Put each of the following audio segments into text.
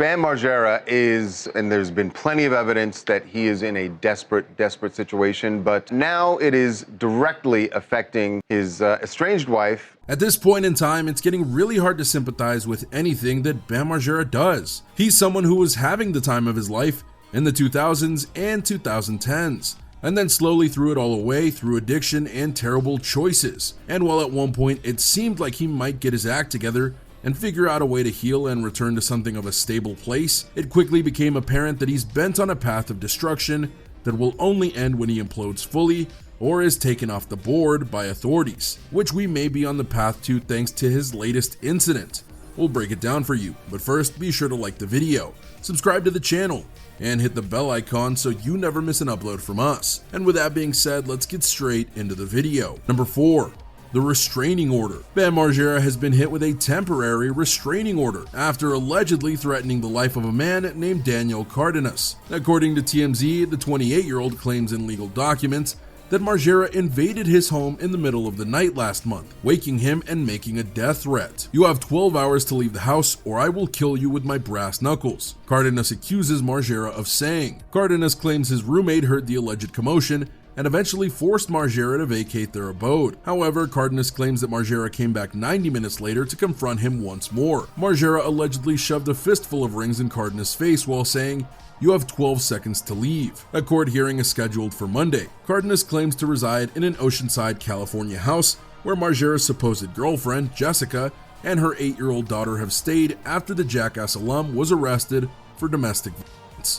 Bam Margera is, and there's been plenty of evidence that he is in a desperate situation, but now it is directly affecting his estranged wife. At this point in time, it's getting really hard to sympathize with anything that Bam Margera does. He's someone who was having the time of his life in the 2000s and 2010s, and then slowly threw it all away through addiction and terrible choices. And while at one point it seemed like he might get his act together and figure out a way to heal and return to something of a stable place, it quickly became apparent that he's bent on a path of destruction that will only end when he implodes fully or is taken off the board by authorities, which we may be on the path to thanks to his latest incident. We'll break it down for you, but first be sure to like the video, subscribe to the channel, and hit the bell icon so you never miss an upload from us. And with that being said, let's get straight into the video. Number 4. The restraining order. Bam Margera has been hit with a temporary restraining order after allegedly threatening the life of a man named Daniel Cardenas. According to TMZ, the 28-year-old claims in legal documents that Margera invaded his home in the middle of the night last month, waking him and making a death threat. "You have 12 hours to leave the house or I will kill you with my brass knuckles," Cardenas accuses Margera of saying. Cardenas claims his roommate heard the alleged commotion and eventually forced Margera to vacate their abode. However, Cardenas claims that Margera came back 90 minutes later to confront him once more. Margera allegedly shoved a fistful of rings in Cardenas' face while saying, "You have 12 seconds to leave." A court hearing is scheduled for Monday. Cardenas claims to reside in an Oceanside, California house where Margera's supposed girlfriend, Jessica, and her 8-year-old daughter have stayed after the Jackass alum was arrested for domestic violence.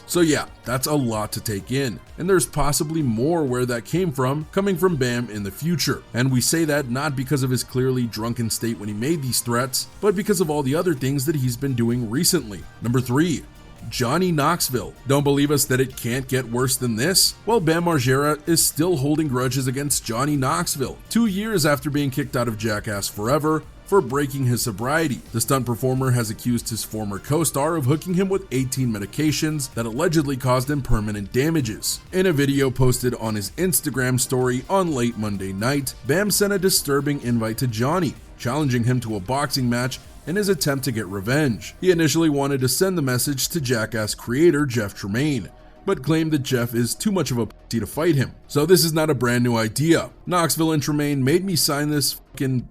So yeah, that's a lot to take in, and there's possibly more where that came from, coming from Bam in the future. And we say that not because of his clearly drunken state when he made these threats, but because of all the other things that he's been doing recently. Number 3. Johnny Knoxville. Don't believe us that it can't get worse than this? Well, Bam Margera is still holding grudges against Johnny Knoxville, 2 years after being kicked out of Jackass Forever for breaking his sobriety. The stunt performer has accused his former co-star of hooking him with 18 medications that allegedly caused him permanent damages. In a video posted on his Instagram story on late Monday night, Bam sent a disturbing invite to Johnny, challenging him to a boxing match in his attempt to get revenge. He initially wanted to send the message to Jackass creator Jeff Tremaine, but claimed that Jeff is too much of a pussy to fight him. So this is not a brand new idea. Knoxville and Tremaine made me sign this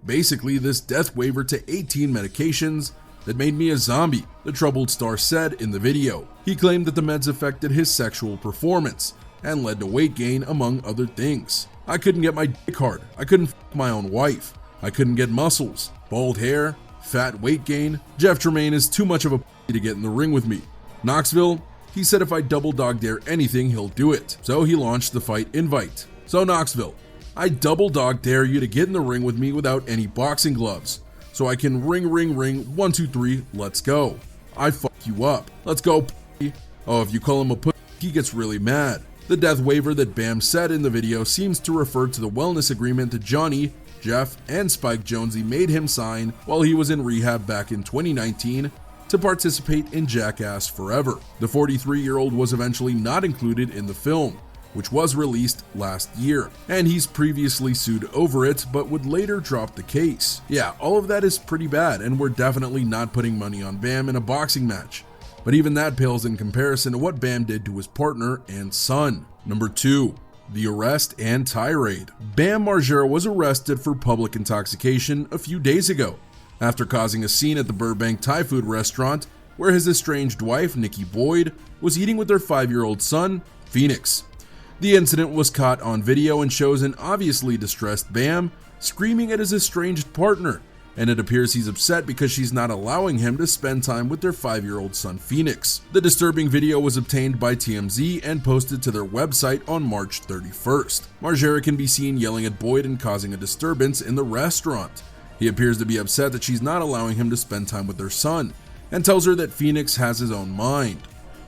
basically this death waiver to 18 medications that made me a zombie, the troubled star said in the video. He claimed that the meds affected his sexual performance and led to weight gain among other things. "I couldn't get my dick hard. I couldn't fuck my own wife. I couldn't get muscles, bald hair, fat weight gain. Jeff Tremaine is too much of a pussy to get in the ring with me." Knoxville, he said if I double dog dare anything, he'll do it. So he launched the fight invite. "So Knoxville, I double dog dare you to get in the ring with me without any boxing gloves. So I can ring, 1, 2, 3, let's go. I fuck you up. Let's go, pussy." Oh, if you call him a pussy, he gets really mad. The death waiver that Bam said in the video seems to refer to the wellness agreement that Johnny, Jeff, and Spike Jonze made him sign while he was in rehab back in 2019 to participate in Jackass Forever. The 43-year-old was eventually not included in the film, which was released last year, and he's previously sued over it, but would later drop the case. Yeah, all of that is pretty bad, and we're definitely not putting money on Bam in a boxing match, but even that pales in comparison to what Bam did to his partner and son. Number 2. The arrest and tirade. Bam Margera was arrested for public intoxication a few days ago after causing a scene at the Burbank Thai food restaurant where his estranged wife, Nikki Boyd, was eating with their 5-year-old son, Phoenix. The incident was caught on video and shows an obviously distressed Bam screaming at his estranged partner, and it appears he's upset because she's not allowing him to spend time with their 5-year-old son Phoenix. The disturbing video was obtained by TMZ and posted to their website on March 31st. Margera can be seen yelling at Boyd and causing a disturbance in the restaurant. He appears to be upset that she's not allowing him to spend time with their son, and tells her that Phoenix has his own mind.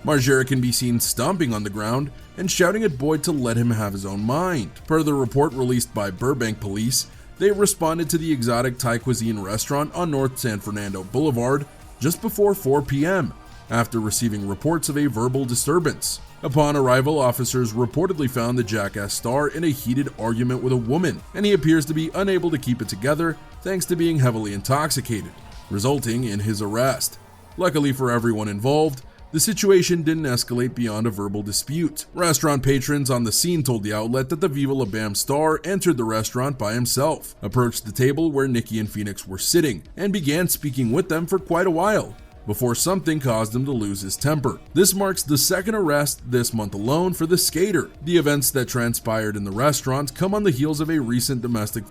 Margera can be seen stomping on the ground and shouting at Boyd to let him have his own mind. Per the report released by Burbank police, they responded to the exotic Thai cuisine restaurant on North San Fernando Boulevard just before 4 p.m. after receiving reports of a verbal disturbance. Upon arrival, officers reportedly found the Jackass star in a heated argument with a woman, and he appears to be unable to keep it together thanks to being heavily intoxicated, resulting in his arrest. Luckily for everyone involved, the situation didn't escalate beyond a verbal dispute. Restaurant patrons on the scene told the outlet that the Viva La Bam star entered the restaurant by himself, approached the table where Nikki and Phoenix were sitting, and began speaking with them for quite a while, before something caused him to lose his temper. This marks the second arrest this month alone for the skater. The events that transpired in the restaurant come on the heels of a recent domestic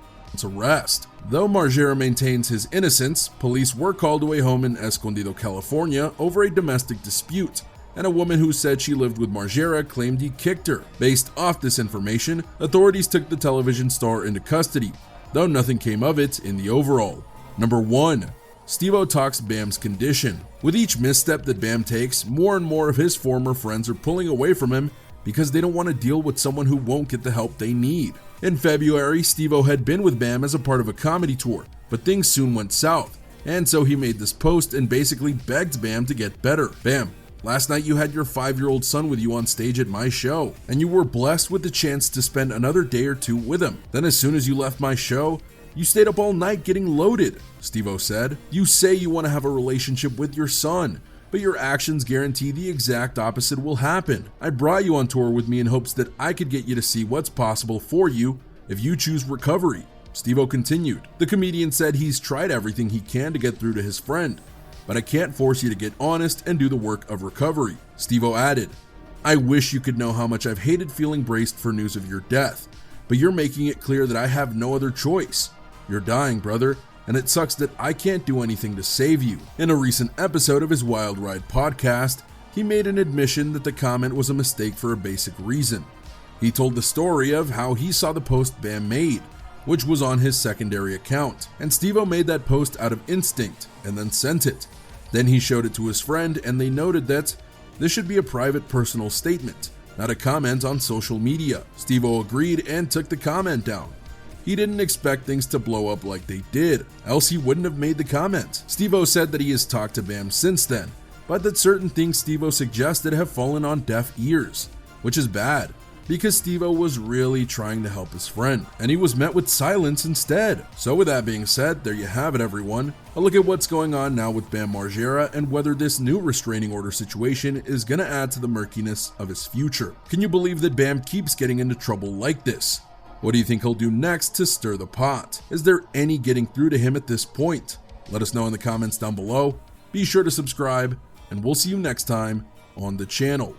arrest. Though Margera maintains his innocence, police were called to a home in Escondido, California over a domestic dispute, and a woman who said she lived with Margera claimed he kicked her. Based off this information, authorities took the television star into custody, though nothing came of it in the overall. Number 1. Steveo talks Bam's condition. With each misstep that Bam takes, more and more of his former friends are pulling away from him because they don't want to deal with someone who won't get the help they need. In February, Steveo had been with Bam as a part of a comedy tour, but things soon went south, and so he made this post and basically begged Bam to get better. Bam, last night you had your 5-year-old son with you on stage at my show, and you were blessed with the chance to spend another day or two with him. Then as soon as you left my show, you stayed up all night getting loaded, Steveo said. You say you want to have a relationship with your son, but your actions guarantee the exact opposite will happen. I brought you on tour with me in hopes that I could get you to see what's possible for you if you choose recovery, Steveo continued. The comedian said he's tried everything he can to get through to his friend, but I can't force you to get honest and do the work of recovery. Steveo added, I wish you could know how much I've hated feeling braced for news of your death, but you're making it clear that I have no other choice. You're dying, brother, and it sucks that I can't do anything to save you. In a recent episode of his Wild Ride podcast, he made an admission that the comment was a mistake for a basic reason. He told the story of how he saw the post Bam made, which was on his secondary account, and Steveo made that post out of instinct and then sent it. Then he showed it to his friend and they noted that this should be a private personal statement, not a comment on social media. Steveo agreed and took the comment down. He didn't expect things to blow up like they did, else he wouldn't have made the comment. Steveo said that he has talked to Bam since then, but that certain things Steveo suggested have fallen on deaf ears, which is bad, because Steveo was really trying to help his friend, and he was met with silence instead. So with that being said, there you have it everyone, a look at what's going on now with Bam Margera and whether this new restraining order situation is gonna add to the murkiness of his future. Can you believe that Bam keeps getting into trouble like this? What do you think he'll do next to stir the pot? Is there any getting through to him at this point? Let us know in the comments down below. Be sure to subscribe, and we'll see you next time on the channel.